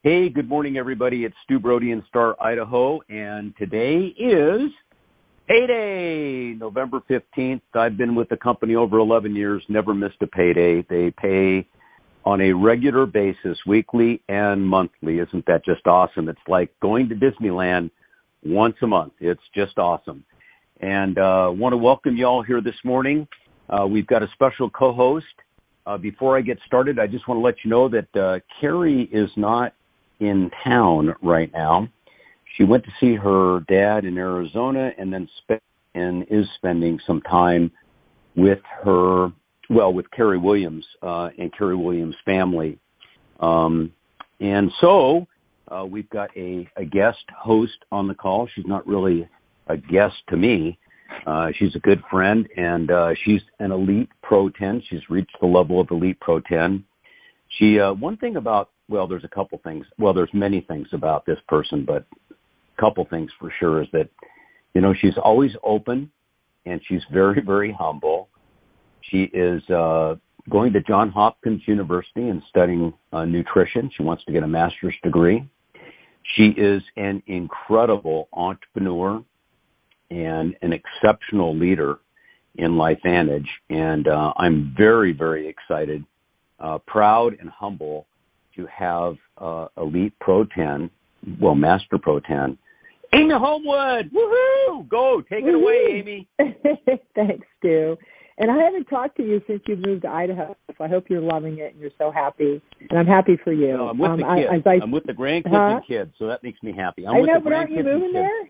Hey, good morning, everybody. It's Stu Brody in Star, Idaho, and today is payday, November 15th. I've been with the company over 11 years, never missed a payday. They pay on a regular basis, weekly and monthly. Isn't that just awesome? It's like going to Disneyland once a month. It's just awesome. And I want to welcome you all here this morning. We've got a special co-host. Before I get started, I just want to let you know that Carrie is not in town right now. She went to see her dad in Arizona and then is spending some time with with Carrie Williams and Carrie Williams' family. And so we've got a guest host on the call. She's not really a guest to me. She's a good friend, and she's an elite Pro 10. She's reached the level of elite Pro 10. One thing about, there's a couple things. Well, there's many things about this person, but a couple things for sure is that, she's always open, and she's very, very humble. She is going to Johns Hopkins University and studying nutrition. She wants to get a master's degree. She is an incredible entrepreneur and an exceptional leader in LifeVantage, and I'm very, very excited, proud and humble to have Elite Pro 10, Master Pro 10, Amy Holmwood. Woohoo! Go, take it away, Amy. Thanks, Stu. And I haven't talked to you since you moved to Idaho, so I hope you're loving it and you're so happy. And I'm happy for you. No, I'm with the kids. I'm with the grandkids and kids, so that makes me happy. I know, but aren't you moving there?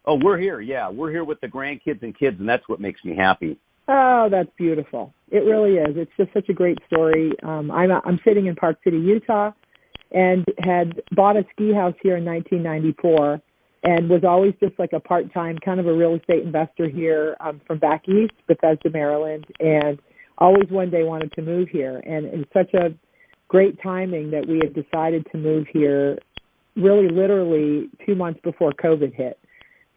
Oh, we're here. Yeah, we're here with the grandkids and kids, and that's what makes me happy. Oh, that's beautiful. It really is. It's just such a great story. I'm sitting in Park City, Utah, and had bought a ski house here in 1994 and was always just like a part-time kind of a real estate investor here from back east, Bethesda, Maryland, and always one day wanted to move here. And it's such a great timing that we had decided to move here really literally 2 months before COVID hit.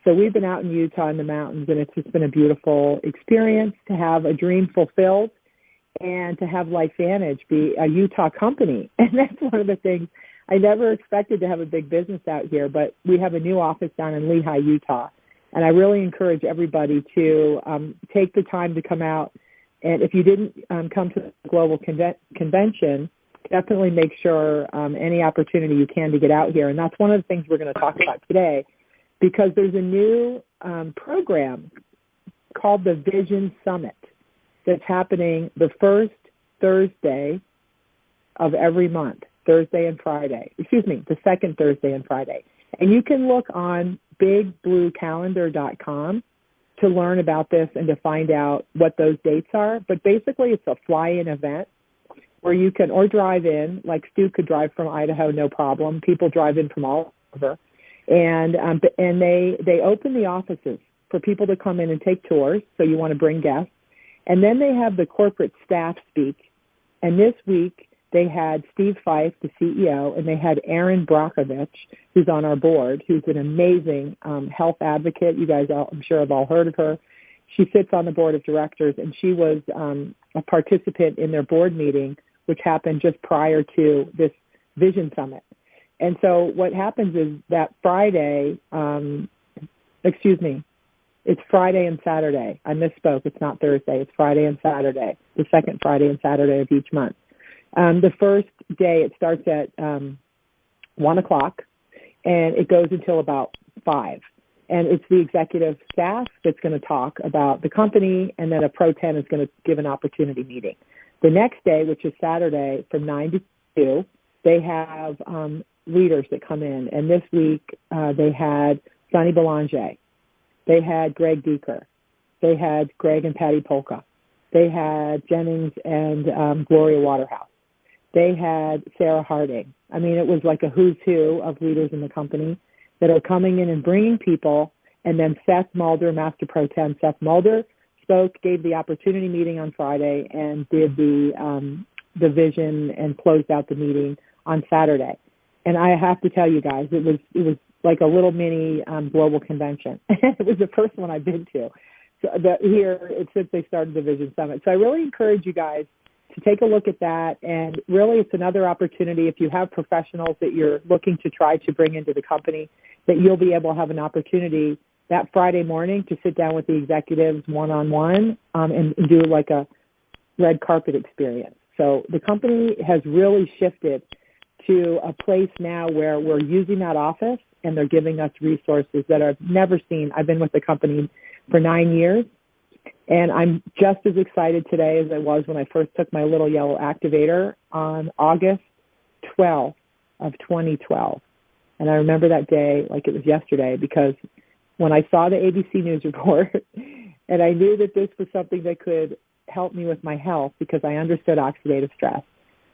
So we've been out in Utah in the mountains, and it's just been a beautiful experience to have a dream fulfilled and to have LifeVantage be a Utah company. And that's one of the things. I never expected to have a big business out here, but we have a new office down in Lehi, Utah. And I really encourage everybody to take the time to come out. And if you didn't come to the global convention, definitely make sure any opportunity you can to get out here. And that's one of the things we're going to talk about today, because there's a new program called the Vision Summit that's happening the first Thursday of every month, Thursday and Friday. The second Thursday and Friday. And you can look on bigbluecalendar.com to learn about this and to find out what those dates are. But basically, it's a fly-in event where you can, or drive in, like Stu could drive from Idaho, no problem. People drive in from all over. And they open the offices for people to come in and take tours, so you want to bring guests. And then they have the corporate staff speak. And this week they had Steve Fife, the CEO, and they had Erin Brockovich, who's on our board, who's an amazing health advocate. You guys, I'm sure, have all heard of her. She sits on the board of directors, and she was a participant in their board meeting, which happened just prior to this Vision Summit. And so what happens is that Friday, it's Friday and Saturday. I misspoke. It's not Thursday. It's Friday and Saturday, the second Friday and Saturday of each month. The first day, it starts at 1 o'clock, and it goes until about 5. And it's the executive staff that's going to talk about the company, and then a Pro 10 is going to give an opportunity meeting. The next day, which is Saturday, from 9 to 2, they have leaders that come in. And this week, they had Sonny Belanger. They had Greg Deeker. They had Greg and Patty Polka. They had Jennings and Gloria Waterhouse. They had Sarah Harding. I mean, it was like a who's who of leaders in the company that are coming in and bringing people. And then Seth Mulder, Master Pro 10, Seth Mulder spoke, gave the opportunity meeting on Friday, and did the vision and closed out the meeting on Saturday. And I have to tell you guys, it was like a little mini global convention. It was the first one I've been to. So here, it's since they started the Vision Summit. So I really encourage you guys So take a look at that. And really, it's another opportunity if you have professionals that you're looking to try to bring into the company, that you'll be able to have an opportunity that Friday morning to sit down with the executives one-on-one and do like a red carpet experience. So the company has really shifted to a place now where we're using that office and they're giving us resources that I've never seen. I've been with the company for 9 years, and I'm just as excited today as I was when I first took my little yellow activator on August 12th of 2012. And I remember that day like it was yesterday, because when I saw the ABC News report and I knew that this was something that could help me with my health because I understood oxidative stress,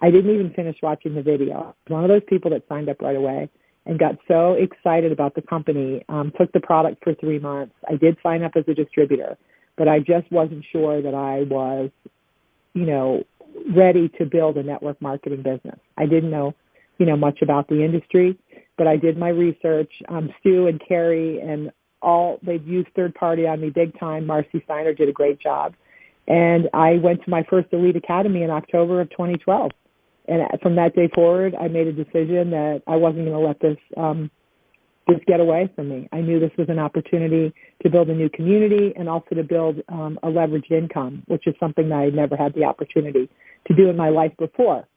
I didn't even finish watching the video. I was one of those people that signed up right away and got so excited about the company, took the product for 3 months. I did sign up as a distributor, but I just wasn't sure that I was, ready to build a network marketing business. I didn't know, much about the industry, but I did my research. Stu and Carrie and they've used third party on me big time. Marcy Steiner did a great job. And I went to my first Elite Academy in October of 2012. And from that day forward, I made a decision that I wasn't going to let this just get away from me. I knew this was an opportunity to build a new community and also to build a leveraged income, which is something that I had never had the opportunity to do in my life before.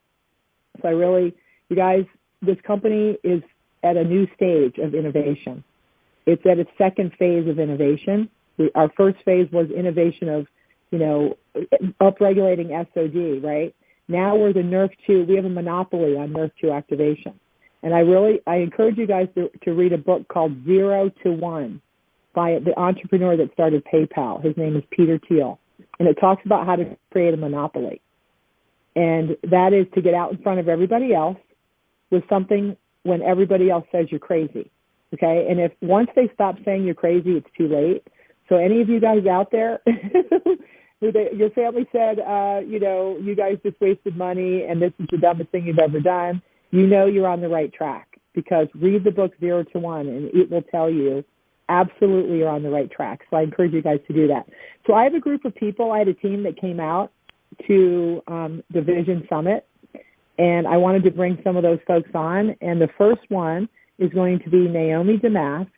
So you guys, this company is at a new stage of innovation. It's at its second phase of innovation. Our first phase was innovation of, upregulating SOD, right? Now we're the NRF2. We have a monopoly on NRF2 activation. And I encourage you guys to read a book called 0 to 1 by the entrepreneur that started PayPal. His name is Peter Thiel. And it talks about how to create a monopoly. And that is to get out in front of everybody else with something when everybody else says you're crazy. Okay? And if once they stop saying you're crazy, it's too late. So any of you guys out there, your family said, you guys just wasted money and this is the dumbest thing you've ever done, you're on the right track, because read the book 0 to 1 and it will tell you absolutely you're on the right track. So I encourage you guys to do that. So I have a group of people. I had a team that came out to the Vision Summit, and I wanted to bring some of those folks on. And the first one is going to be Naomi Damask,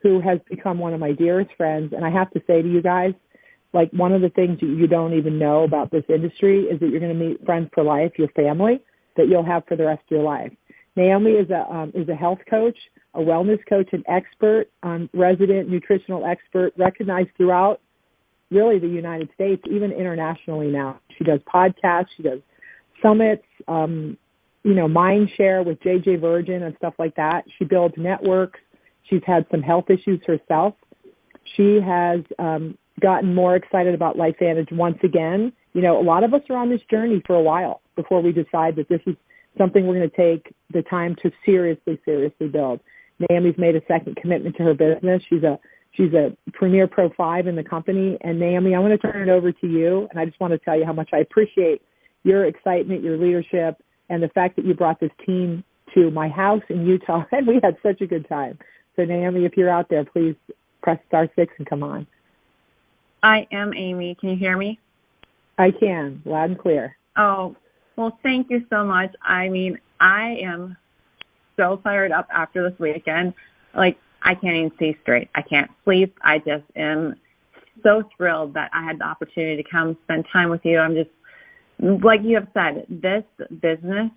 who has become one of my dearest friends. And I have to say to you guys, like, one of the things you don't even know about this industry is that you're going to meet friends for life, your family, that you'll have for the rest of your life. Naomi is a health coach, a wellness coach, an expert, resident nutritional expert, recognized throughout really the United States, even internationally now. She does podcasts, she does summits, Mindshare with JJ Virgin and stuff like that. She builds networks. She's had some health issues herself. She has gotten more excited about LifeVantage once again. A lot of us are on this journey for a while before we decide that this is something we're going to take the time to seriously build. Naomi's made a second commitment to her business. She's a Premier Pro 5 in the company. And Naomi, I want to turn it over to you. And I just want to tell you how much I appreciate your excitement, your leadership, and the fact that you brought this team to my house in Utah. And we had such a good time. So Naomi, if you're out there, please press star 6 and come on. I am Amy. Can you hear me? I can, loud and clear. Oh, well, thank you so much. I mean, I am so fired up after this weekend. Like, I can't even see straight. I can't sleep. I just am so thrilled that I had the opportunity to come spend time with you. I'm just, like you have said, this business,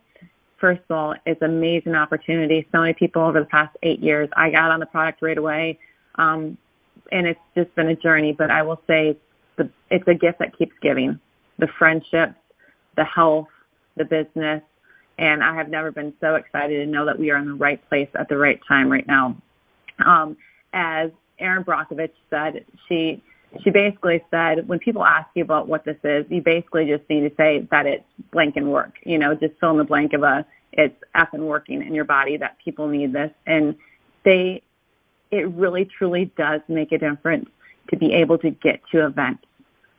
first of all, is an amazing opportunity. So many people over the past 8 years, I got on the product right away, and it's just been a journey. But I will say it's a gift that keeps giving. The friendships, the health, the business, and I have never been so excited to know that we are in the right place at the right time right now. As Erin Brockovich said, she basically said, when people ask you about what this is, you basically just need to say that it's blank and work. Just fill in the blank of it's effing working in your body, that people need this. And it really, truly does make a difference to be able to get to events.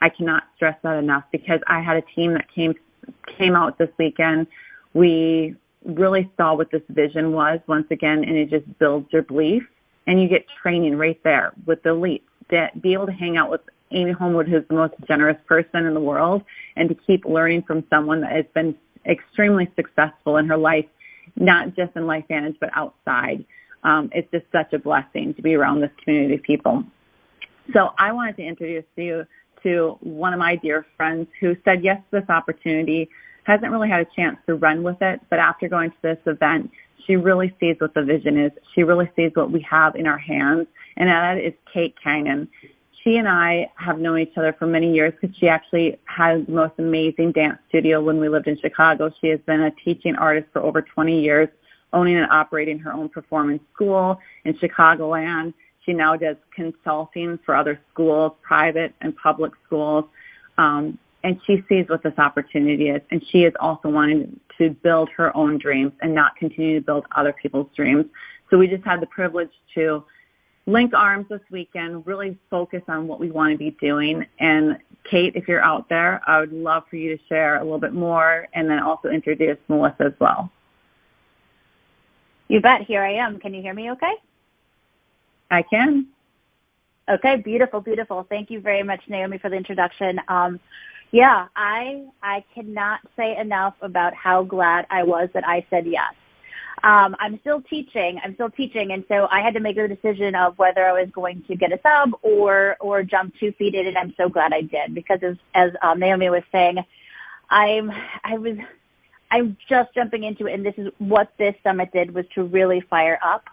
I cannot stress that enough, because I had a team that came out this weekend. We really saw what this vision was once again, and it just builds your belief, and you get training right there with the elites. Be able to hang out with Amy Holmwood, who's the most generous person in the world, and to keep learning from someone that has been extremely successful in her life, not just in LifeVantage, but outside. It's just such a blessing to be around this community of people. So I wanted to introduce you to one of my dear friends who said yes to this opportunity, hasn't really had a chance to run with it, but after going to this event, she really sees what the vision is. She really sees what we have in our hands, and that is Kate Kynan. She and I have known each other for many years because she actually had the most amazing dance studio when we lived in Chicago. She has been a teaching artist for over 20 years, owning and operating her own performance school in Chicagoland. She now does consulting for other schools, private and public schools, and she sees what this opportunity is, and she is also wanting to build her own dreams and not continue to build other people's dreams. So we just had the privilege to link arms this weekend, really focus on what we want to be doing. And Kate, if you're out there, I would love for you to share a little bit more and then also introduce Melissa as well. You bet. Here I am. Can you hear me okay? I can. Okay, beautiful, beautiful. Thank you very much, Naomi, for the introduction. Yeah, I cannot say enough about how glad I was that I said yes. I'm still teaching, and so I had to make a decision of whether I was going to get a sub or jump 2 feet in, and I'm so glad I did, because as Naomi was saying, I'm just jumping into it, and this is what this summit did, was to really fire up,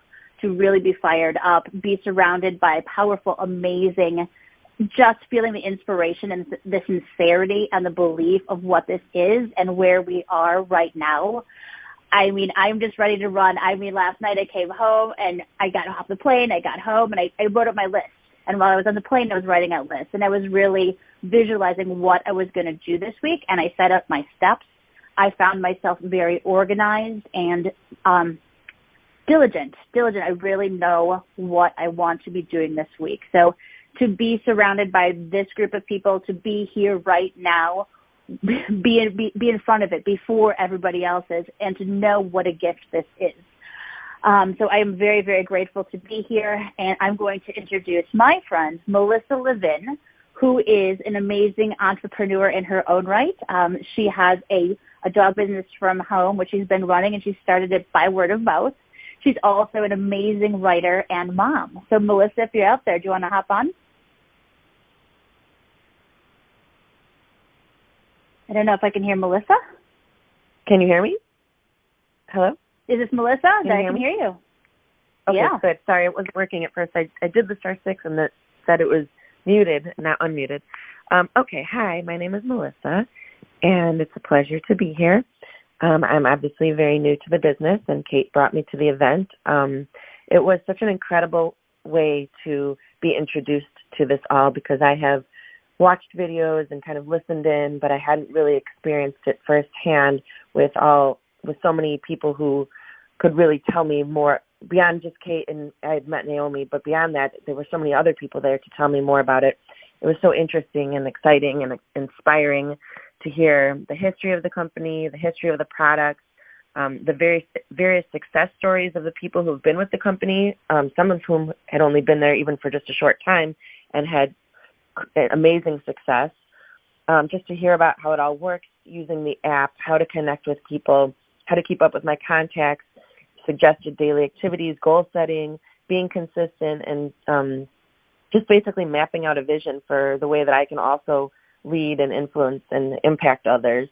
to really be fired up, be surrounded by powerful, amazing, just feeling the inspiration and the sincerity and the belief of what this is and where we are right now. I mean, I'm just ready to run. I mean, last night I came home and I got off the plane, I got home, and I wrote up my list. And while I was on the plane, I was writing out lists, and I was really visualizing what I was going to do this week, and I set up my steps. I found myself very organized and diligent. I really know what I want to be doing this week. So to be surrounded by this group of people, to be here right now, be in front of it before everybody else is, and to know what a gift this is. So I am very, very grateful to be here, and I'm going to introduce my friend, Melissa Levin, who is an amazing entrepreneur in her own right. She has a dog business from home, which she's been running, and she started it by word of mouth. She's also an amazing writer and mom. So, Melissa, if you're out there, do you want to hop on? I don't know if I can hear Melissa. Can you hear me? Hello? Is this Melissa? I can hear you. Okay, yeah. Good. Sorry, it wasn't working at first. I did the *6 and that said it was muted, not unmuted. Okay, hi, my name is Melissa, and it's a pleasure to be here. I'm obviously very new to the business, and Kate brought me to the event. It was such an incredible way to be introduced to this all, because I have watched videos and kind of listened in, but I hadn't really experienced it firsthand with so many people who could really tell me more beyond just Kate, and I had met Naomi, but beyond that, there were so many other people there to tell me more about it. It was so interesting and exciting and inspiring to hear the history of the company, the history of the products, the various success stories of the people who have been with the company, some of whom had only been there even for just a short time and had amazing success. Just to hear about how it all works using the app, how to connect with people, how to keep up with my contacts, suggested daily activities, goal setting, being consistent, and just basically mapping out a vision for the way that I can also lead and influence and impact others.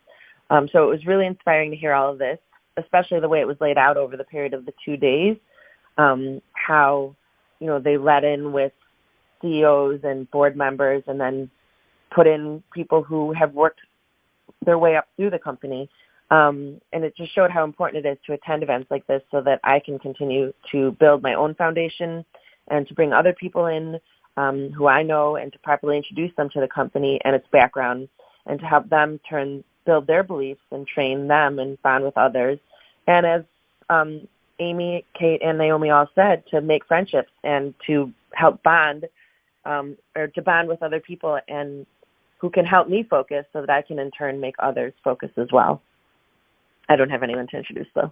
So it was really inspiring to hear all of this, especially the way it was laid out over the period of the 2 days, how, they let in with CEOs and board members and then put in people who have worked their way up through the company. And it just showed how important it is to attend events like this so that I can continue to build my own foundation and to bring other people in who I know, and to properly introduce them to the company and its background, and to help them build their beliefs and train them and bond with others. And as Amy, Kate, and Naomi all said, to make friendships and to help bond or to bond with other people and who can help me focus so that I can in turn make others focus as well. I don't have anyone to introduce, though.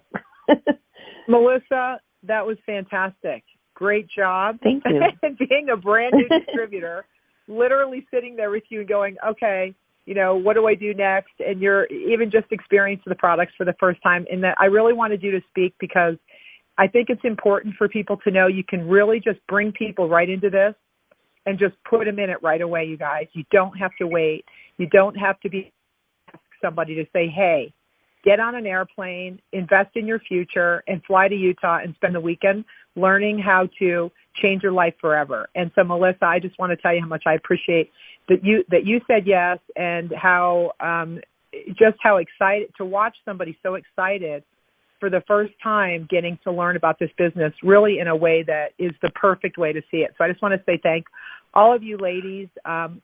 Melissa, that was fantastic. Great job. Thank you. Being a brand new distributor, literally sitting there with you and going, okay, you know, what do I do next? And you're even just experiencing the products for the first time. And that I really wanted you to speak because I think it's important for people to know you can really just bring people right into this and just put them in it right away, you guys. You don't have to wait. You don't have to ask somebody to say, hey, get on an airplane, invest in your future, and fly to Utah and spend the weekend learning how to change your life forever. And so, Melissa, I just want to tell you how much I appreciate that you said yes, and how just how excited to watch somebody so excited for the first time getting to learn about this business really in a way that is the perfect way to see it. So I just want to say thank all of you ladies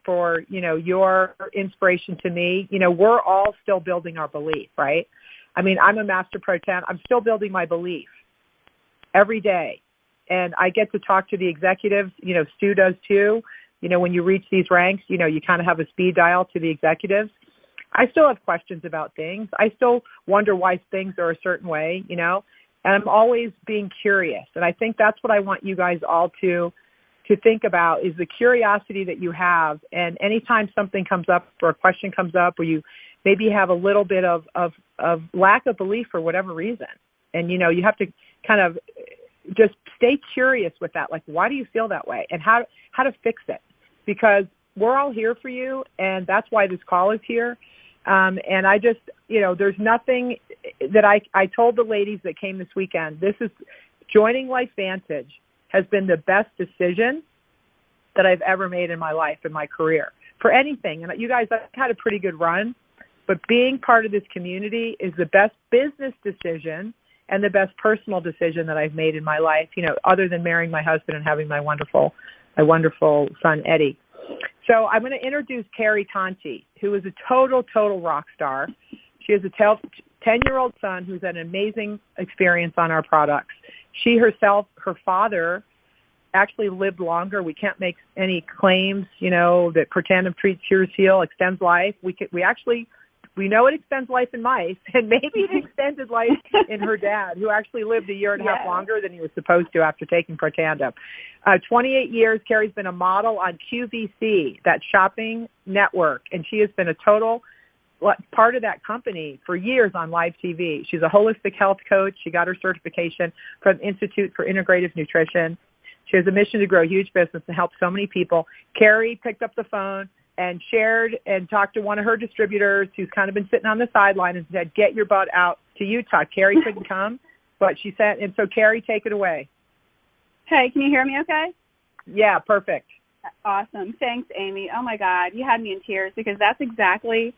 for, you know, your inspiration to me. You know, we're all still building our belief, right? I mean, I'm a master pro 10. I'm still building my belief every day. And I get to talk to the executives, you know, Stu does too. You know, when you reach these ranks, you know, you kind of have a speed dial to the executives. I still have questions about things. I still wonder why things are a certain way, you know, and I'm always being curious. And I think that's what I want you guys all to think about is the curiosity that you have. And anytime something comes up or a question comes up or you maybe have a little bit of lack of belief for whatever reason, and, you know, you have to kind of just stay curious with that. Like, why do you feel that way? And how to fix it? Because we're all here for you, and that's why this call is here. And I just, you know, there's nothing that I told the ladies that came this weekend, this is joining LifeVantage has been the best decision that I've ever made in my life, in my career, for anything. And you guys, I've had a pretty good run, but being part of this community is the best business decision and the best personal decision that I've made in my life, you know, other than marrying my husband and having my wonderful son, Eddie. So I'm going to introduce Carrie Conti, who is a total rock star. She has a 10-year-old son who's had an amazing experience on our products. She herself, her father, actually lived longer. We can't make any claims, you know, that Protandim treats, cures, heal, extends life. We know it extends life in mice, and maybe it extended life in her dad, who actually lived a year and a half longer than he was supposed to after taking Protandim. 28 years, Carrie's been a model on QVC, that shopping network, and she has been a total part of that company for years on live TV. She's a holistic health coach. She got her certification from Institute for Integrative Nutrition. She has a mission to grow a huge business and help so many people. Carrie picked up the phone and shared and talked to one of her distributors who's kind of been sitting on the sideline and said, get your butt out to Utah. Carrie couldn't come, but she said, and so Carrie, take it away. Hey, can you hear me okay? Yeah, perfect. Awesome. Thanks, Amy. Oh, my God. You had me in tears because that's exactly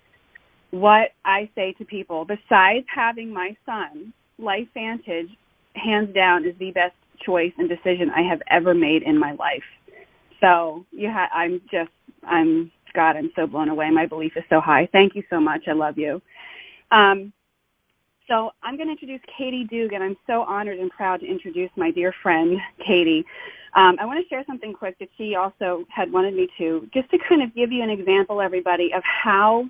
what I say to people. Besides having my son, LifeVantage, hands down, is the best choice and decision I have ever made in my life. So God, I'm so blown away. My belief is so high. Thank you so much. I love you. So I'm going to introduce Katie Dugan. I'm so honored and proud to introduce my dear friend, Katie. I want to share something quick that she also had wanted me to, just to kind of give you an example, everybody, of how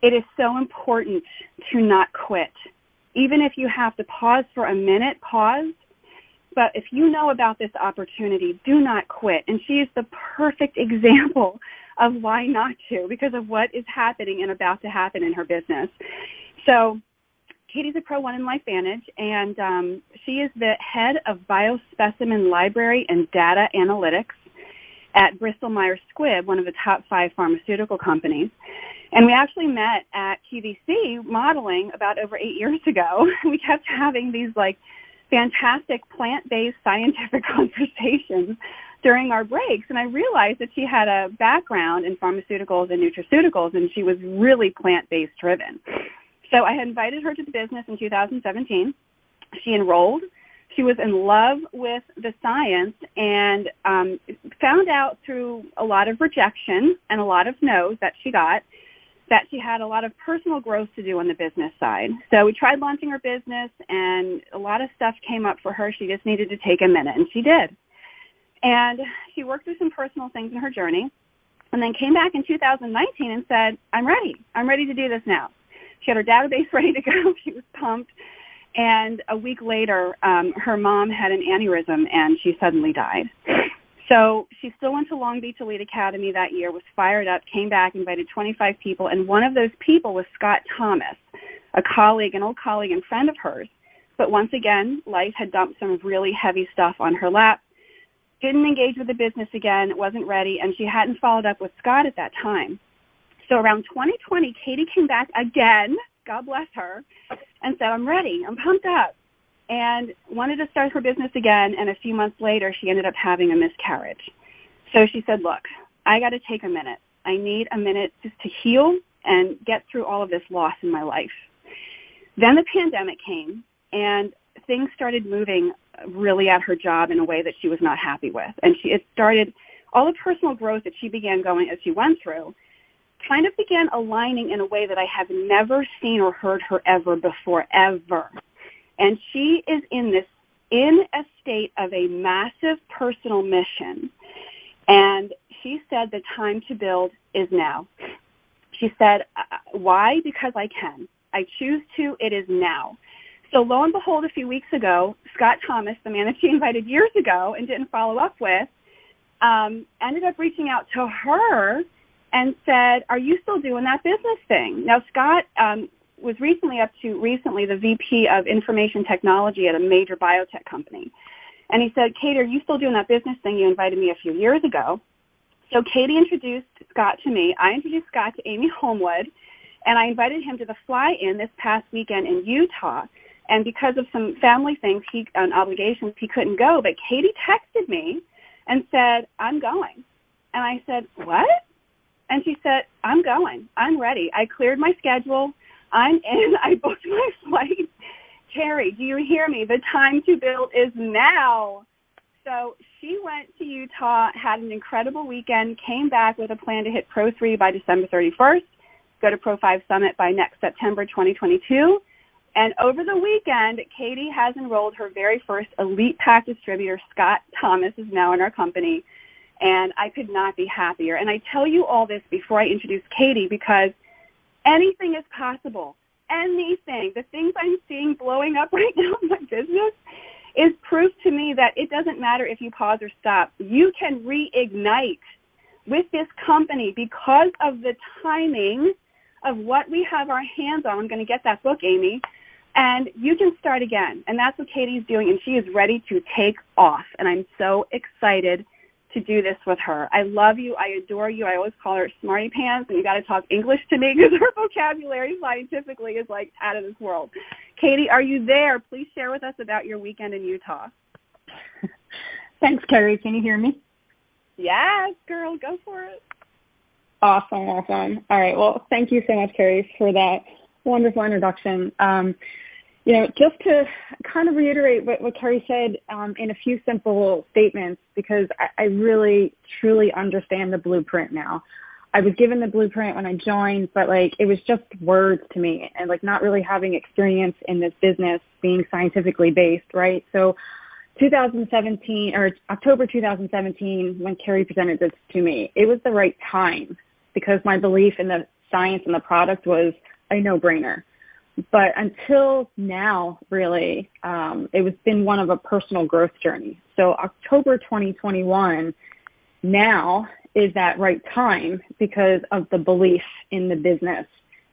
it is so important to not quit. Even if you have to pause for a minute, pause. But if you know about this opportunity, do not quit. And she is the perfect example of why not to, because of what is happening and about to happen in her business. So Katie's a Pro 1 in LifeVantage, and she is the head of Biospecimen Library and Data Analytics at Bristol Myers Squibb, one of the top 5 pharmaceutical companies. And we actually met at QVC modeling about over 8 years ago. We kept having these, fantastic plant-based scientific conversations during our breaks, and I realized that she had a background in pharmaceuticals and nutraceuticals, and she was really plant-based driven. So I had invited her to the business in 2017. She enrolled. She was in love with the science and found out through a lot of rejection and a lot of no's that she got that she had a lot of personal growth to do on the business side. So we tried launching her business, and a lot of stuff came up for her. She just needed to take a minute, and she did. And she worked through some personal things in her journey, and then came back in 2019 and said, I'm ready. I'm ready to do this now. She had her database ready to go. She was pumped. And a week later, her mom had an aneurysm, and she suddenly died. So she still went to Long Beach Elite Academy that year, was fired up, came back, invited 25 people, and one of those people was Scott Thomas, a colleague, an old colleague and friend of hers. But once again, life had dumped some really heavy stuff on her lap, didn't engage with the business again, wasn't ready, and she hadn't followed up with Scott at that time. So around 2020, Katie came back again, God bless her, and said, I'm ready, I'm pumped up, and wanted to start her business again, and a few months later, she ended up having a miscarriage. So she said, look, I got to take a minute. I need a minute just to heal and get through all of this loss in my life. Then the pandemic came, and things started moving really at her job in a way that she was not happy with. And it started, all the personal growth that she began going as she went through kind of began aligning in a way that I have never seen or heard her ever before, ever. And she is in a state of a massive personal mission. And she said the time to build is now. She said, why? Because I can. I choose to. It is now. So lo and behold, a few weeks ago, Scott Thomas, the man that she invited years ago and didn't follow up with, ended up reaching out to her and said, are you still doing that business thing? Now, Scott was recently the VP of Information Technology at a major biotech company. And he said, Kate, are you still doing that business thing you invited me a few years ago? So Katie introduced Scott to me. I introduced Scott to Amy Holmwood, and I invited him to the fly-in this past weekend in Utah. And because of some family things and obligations, he couldn't go. But Katie texted me and said, I'm going. And I said, what? And she said, I'm going. I'm ready. I cleared my schedule. I'm in. I booked my flight. Terry, do you hear me? The time to build is now. So she went to Utah, had an incredible weekend, came back with a plan to hit Pro 3 by December 31st, go to Pro 5 Summit by next September 2022. And over the weekend, Katie has enrolled her very first Elite Pack distributor. Scott Thomas is now in our company, and I could not be happier. And I tell you all this before I introduce Katie because anything is possible. Anything. The things I'm seeing blowing up right now in my business is proof to me that it doesn't matter if you pause or stop. You can reignite with this company because of the timing of what we have our hands on. I'm going to get that book, Amy, and you can start again. And that's what Katie's doing, and she is ready to take off. And I'm so excited to do this with her. I love you. I adore you. I always call her Smarty Pants, and you got to talk English to me because her vocabulary scientifically is like out of this world. Katie, are you there? Please share with us about your weekend in Utah. Thanks, Carrie. Can you hear me? Yes, girl. Go for it. Awesome. All right. Well, thank you so much, Carrie, for that wonderful introduction. Just to kind of reiterate what Carrie said in a few simple statements, because I really, truly understand the blueprint now. I was given the blueprint when I joined, but it was just words to me and not really having experience in this business being scientifically based, right? So 2017 or October 2017, when Carrie presented this to me, it was the right time because my belief in the science and the product was a no-brainer. But until now, really, it was been one of a personal growth journey. So October 2021 now is that right time because of the belief in the business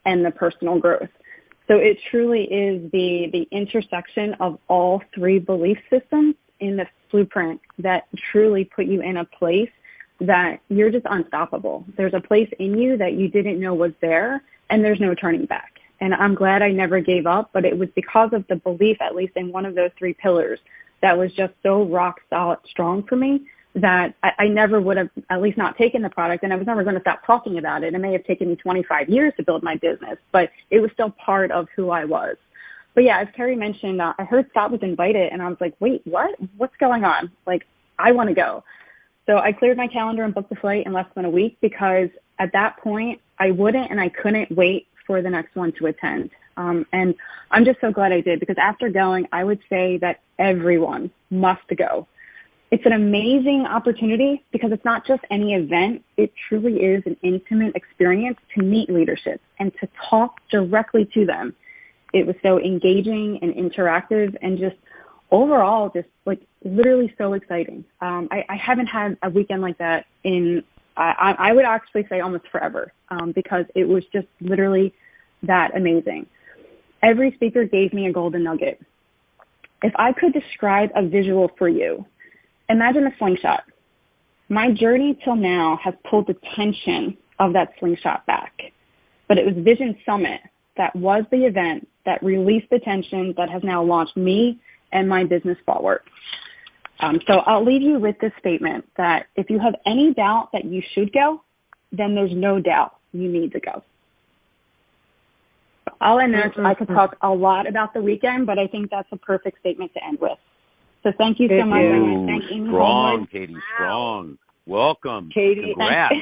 and the personal growth. So it truly is the intersection of all three belief systems in the blueprint that truly put you in a place that you're just unstoppable. There's a place in you that you didn't know was there, and there's no turning back. And I'm glad I never gave up, but it was because of the belief, at least in one of those three pillars, that was just so rock solid strong for me that I never would have at least not taken the product, and I was never going to stop talking about it. It may have taken me 25 years to build my business, but it was still part of who I was. But yeah, as Carrie mentioned, I heard Scott was invited, and I was like, wait, what? What's going on? I want to go. So I cleared my calendar and booked the flight in less than a week because at that point, I wouldn't and I couldn't wait for the next one to attend. And I'm just so glad I did because after going, I would say that everyone must go. It's an amazing opportunity because it's not just any event. It truly is an intimate experience to meet leadership and to talk directly to them. It was so engaging and interactive, and just overall, just like literally so exciting. I haven't had a weekend like that in, I would actually say almost forever, because it was just literally that amazing. Every speaker gave me a golden nugget. If I could describe a visual for you, imagine a slingshot. My journey till now has pulled the tension of that slingshot back, but it was Vision Summit that was the event that released the tension that has now launched me and my business forward. So I'll leave you with this statement that if you have any doubt that you should go, then there's no doubt you need to go. I'll end there. I could talk a lot about the weekend, but I think that's a perfect statement to end with. So thank you so much. I want to thank Amy Strong, Holmwood. Katie, strong. Welcome. Katie. Congrats.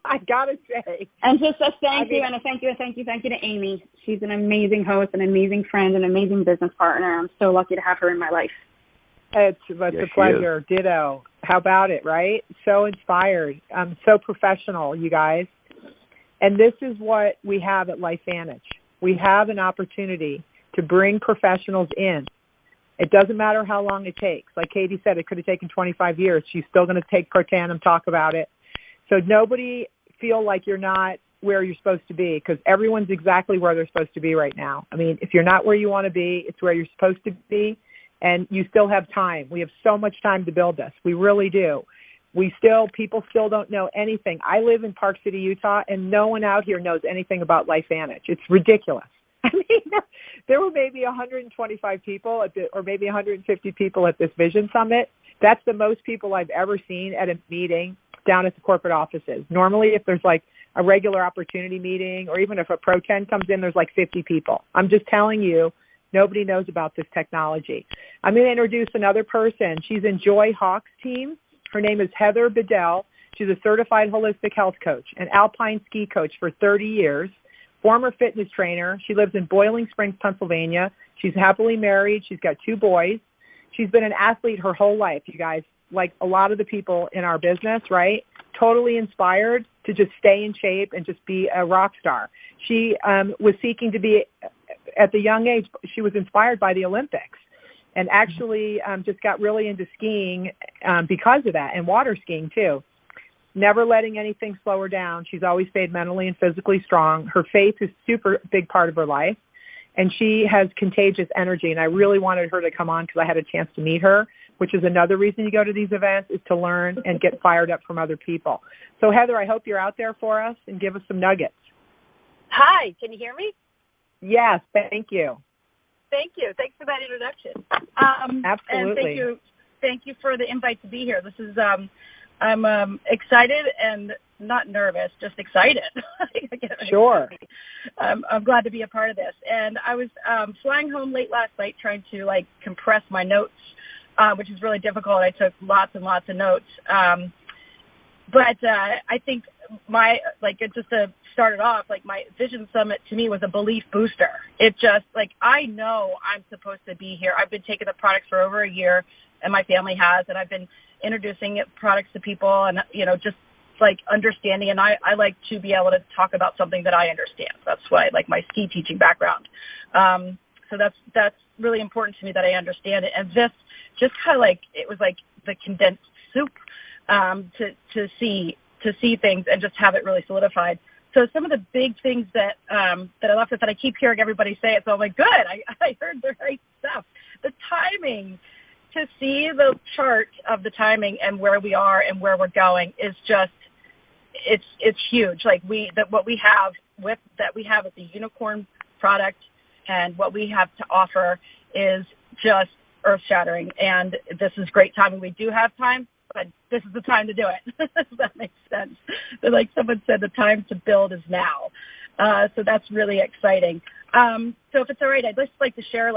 I gotta say. And just a thank you and a thank you to Amy. She's an amazing host, an amazing friend, an amazing business partner. I'm so lucky to have her in my life. It's a pleasure. Ditto. How about it, right? So inspired. So professional, you guys. And this is what we have at LifeVantage. We have an opportunity to bring professionals in. It doesn't matter how long it takes. Like Katie said, it could have taken 25 years. She's still going to take Protanum, talk about it. So nobody feel like you're not where you're supposed to be, because everyone's exactly where they're supposed to be right now. I mean, if you're not where you want to be, it's where you're supposed to be, and you still have time. We have so much time to build this. We really do. People still don't know anything. I live in Park City, Utah, and no one out here knows anything about LifeVantage. It's ridiculous. I mean, there were maybe 125 people or maybe 150 people at this Vision Summit. That's the most people I've ever seen at a meeting down at the corporate offices. Normally, if there's like a regular opportunity meeting, or even if a Pro 10 comes in, there's like 50 people. I'm just telling you, nobody knows about this technology. I'm going to introduce another person. She's in Joy Hawk's team. Her name is Heather Bedell. She's a certified holistic health coach, an alpine ski coach for 30 years, former fitness trainer. She lives in Boiling Springs, Pennsylvania. She's happily married. She's got 2 boys. She's been an athlete her whole life, you guys, like a lot of the people in our business, right? Totally inspired to just stay in shape and just be a rock star. She was seeking to be, at the young age, she was inspired by the Olympics, and actually just got really into skiing because of that, and water skiing too. Never letting anything slow her down. She's always stayed mentally and physically strong. Her faith is a super big part of her life, and she has contagious energy, and I really wanted her to come on because I had a chance to meet her, which is another reason you go to these events, is to learn and get fired up from other people. So, Heather, I hope you're out there for us and give us some nuggets. Hi, can you hear me? Yes, thank you. Thank you. Thanks for that introduction. Absolutely. And thank you for the invite to be here. This is I'm excited and not nervous, just excited. Sure. I'm glad to be a part of this. And I was flying home late last night trying to compress my notes, which is really difficult. I took lots and lots of notes. But I think just to start it off, my Vision Summit to me was a belief booster. It just, I know I'm supposed to be here. I've been taking the products for over a year, and my family has, and I've been introducing products to people and, just understanding. And I like to be able to talk about something that I understand. That's why I like my ski teaching background. So that's really important to me that I understand it. And this just kind of it was like the condensed soup to see things and just have it really solidified. So some of the big things that I left with, that I keep hearing everybody say it, so I'm like, good, I heard the right stuff. The timing, to see the chart of the timing and where we are and where we're going is just, it's huge. What we have with the unicorn product and what we have to offer is just earth-shattering. And this is great timing. We do have time, but this is the time to do it. If that makes sense. But like someone said, the time to build is now. So that's really exciting. So if it's all right, I'd just like to share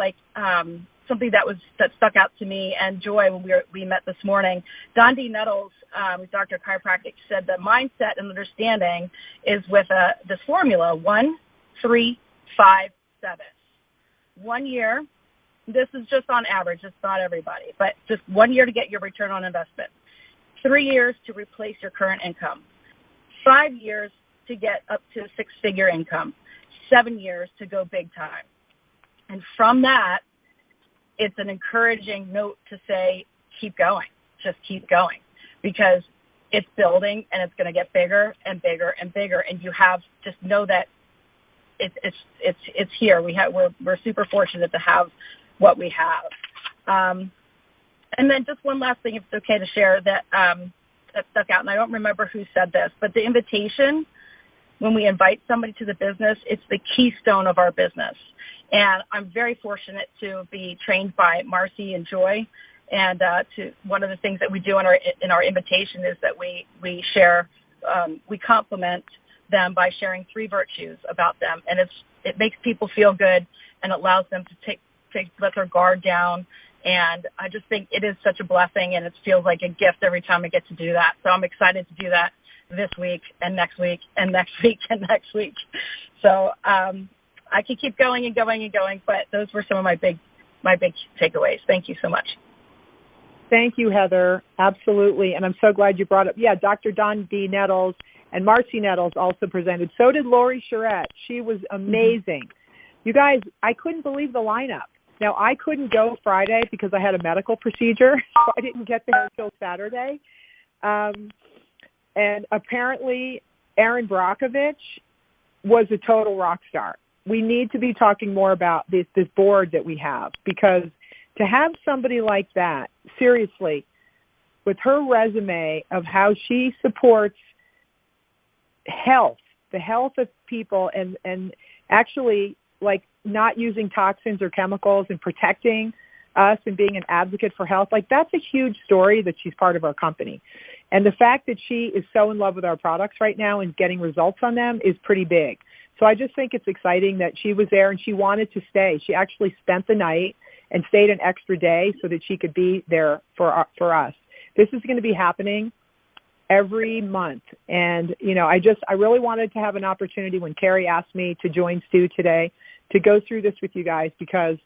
something that stuck out to me and Joy when we met this morning. Don D. Nettles, Dr. Chiropractic, said that mindset and understanding is with this formula: 1, 3, 5, 7. 1 year. This is just on average. It's not everybody, but just 1 year to get your return on investment. 3 years to replace your current income. 5 years to get up to 6-figure income. 7 years to go big time. And from that, it's an encouraging note to say, keep going, just keep going, because it's building and it's going to get bigger and bigger and bigger. And you have, just know that it's here. We're super fortunate to have what we have. And then just one last thing, if it's okay to share, that stuck out, and I don't remember who said this, but the invitation, when we invite somebody to the business, it's the keystone of our business. And I'm very fortunate to be trained by Marcy and Joy. And to one of the things that we do in our invitation is that we share, we compliment them by sharing 3 virtues about them, and it makes people feel good and allows them to let their guard down. And I just think it is such a blessing, and it feels like a gift every time I get to do that. So I'm excited to do that this week and next week and next week and next week. So I could keep going and going and going, but those were some of my big takeaways. Thank you so much. Thank you, Heather. Absolutely. And I'm so glad you brought up, Dr. Don D. Nettles and Marcy Nettles also presented. So did Lori Charette. She was amazing. You guys, I couldn't believe the lineup. Now, I couldn't go Friday because I had a medical procedure, so I didn't get there until Saturday. And apparently, Erin Brockovich was a total rock star. We need to be talking more about this board that we have, because to have somebody like that, seriously, with her resume of how she supports health, the health of people, and actually like not using toxins or chemicals and protecting us and being an advocate for health, like that's a huge story that she's part of our company. And the fact that she is so in love with our products right now and getting results on them is pretty big. So I just think it's exciting that she was there and she wanted to stay. She actually spent the night and stayed an extra day so that she could be there for us. This is going to be happening every month. And, I really wanted to have an opportunity when Carrie asked me to join Stu today to go through this with you guys, because,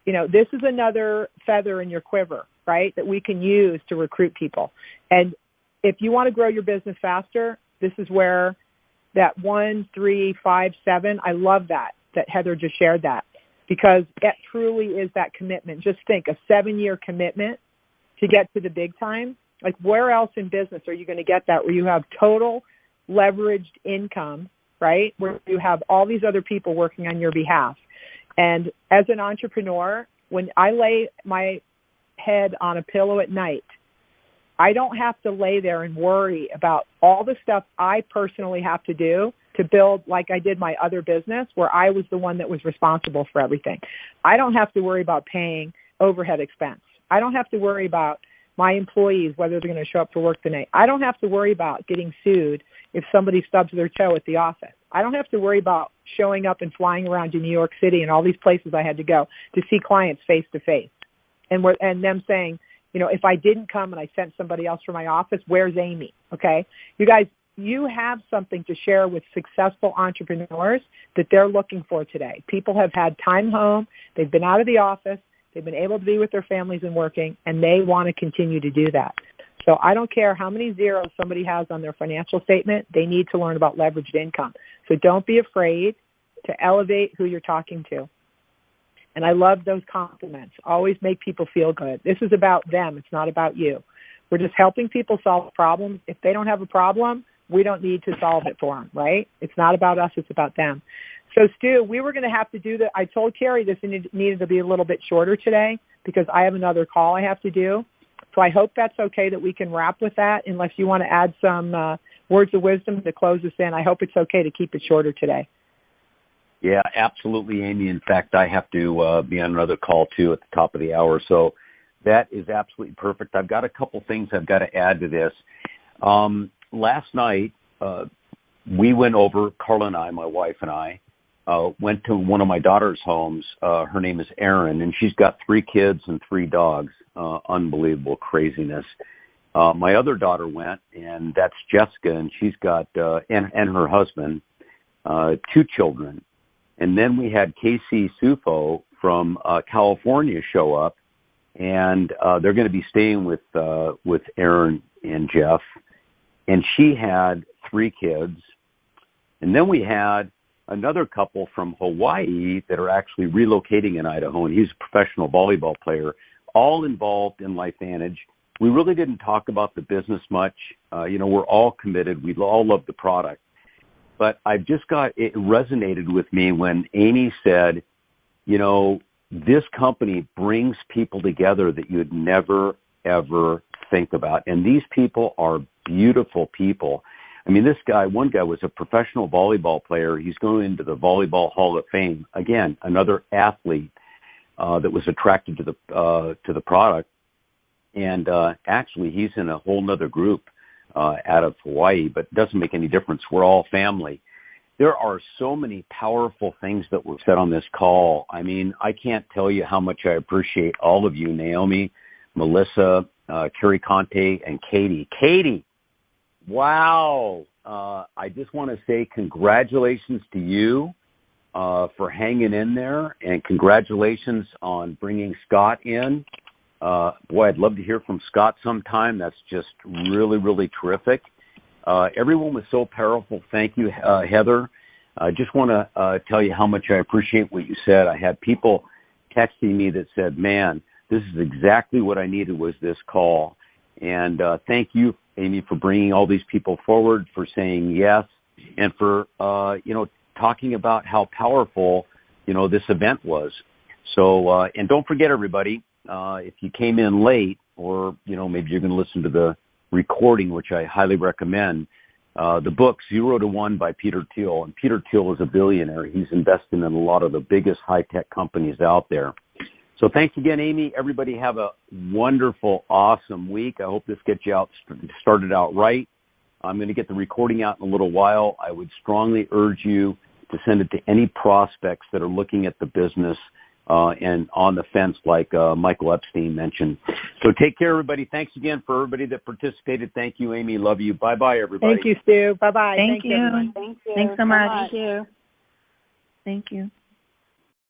this is another feather in your quiver, right, that we can use to recruit people. And if you want to grow your business faster, this is where that 1, 3, 5, 7, I love that Heather just shared that, because that truly is that commitment. Just think, a 7-year commitment to get to the big time. Like, where else in business are you going to get that, where you have total leveraged income, right, where you have all these other people working on your behalf? And as an entrepreneur, when I lay my head on a pillow at night, I don't have to lay there and worry about all the stuff I personally have to do to build, like I did my other business, where I was the one that was responsible for everything. I don't have to worry about paying overhead expense. I don't have to worry about my employees, whether they're going to show up for work tonight. I don't have to worry about getting sued if somebody stubs their toe at the office. I don't have to worry about showing up and flying around to New York City and all these places I had to go to see clients face to face, and them saying, if I didn't come and I sent somebody else from my office, where's Amy? Okay, you guys, you have something to share with successful entrepreneurs that they're looking for today. People have had time home, they've been out of the office, they've been able to be with their families and working, and they want to continue to do that. So I don't care how many zeros somebody has on their financial statement, they need to learn about leveraged income. So don't be afraid to elevate who you're talking to. And I love those compliments. Always make people feel good. This is about them. It's not about you. We're just helping people solve problems. If they don't have a problem, we don't need to solve it for them, right? It's not about us. It's about them. So, Stu, we were going to have to do I told Carrie this needed to be a little bit shorter today because I have another call I have to do. So I hope that's okay that we can wrap with that, unless you want to add some words of wisdom to close us in. I hope it's okay to keep it shorter today. Yeah, absolutely, Amy. In fact, I have to be on another call, too, at the top of the hour. So that is absolutely perfect. I've got a couple things I've got to add to this. Last night, we went over, Carla and I, my wife and I, went to one of my daughter's homes. Her name is Erin, and she's got 3 kids and 3 dogs. Unbelievable craziness. My other daughter went, and that's Jessica, and she's got, and her husband, 2 children. And then we had Casey Sufo from California show up, and they're going to be staying with Erin and Jeff. And she had 3 kids. And then we had another couple from Hawaii that are actually relocating in Idaho, and he's a professional volleyball player, all involved in LifeVantage. We really didn't talk about the business much. We're all committed. We all love the product. But it resonated with me when Amy said, this company brings people together that you'd never, ever think about. And these people are beautiful people. I mean, one guy was a professional volleyball player. He's going into the Volleyball Hall of Fame. Again, another athlete that was attracted to the product. And actually, he's in a whole nother group out of Hawaii, but it doesn't make any difference. We're all family. There are so many powerful things that were said on this call. I mean, I can't tell you how much I appreciate all of you, Naomi, Melissa, Carrie Conte, and Katie. Katie, wow. I just want to say congratulations to you for hanging in there, and congratulations on bringing Scott in. Boy, I'd love to hear from Scott sometime. That's just really, really terrific. Everyone was so powerful. Thank you, Heather. I just want to tell you how much I appreciate what you said. I had people texting me that said, man, this is exactly what I needed was this call. And thank you, Amy, for bringing all these people forward, for saying yes, and for, talking about how powerful, this event was. So, and don't forget, everybody, if you came in late, or, maybe you're going to listen to the recording, which I highly recommend, the book 0 to 1 by Peter Thiel. And Peter Thiel is a billionaire. He's invested in a lot of the biggest high-tech companies out there. So thanks again, Amy. Everybody have a wonderful, awesome week. I hope this gets you started out right. I'm going to get the recording out in a little while. I would strongly urge you to send it to any prospects that are looking at the business and on the fence, like Michael Epstein mentioned. So take care, everybody. Thanks again for everybody that participated. Thank you, Amy. Love you. Bye-bye, everybody. Thank you, Stu. Bye-bye. Thank you. Thank you. Thanks so much. Thank you. Thank you.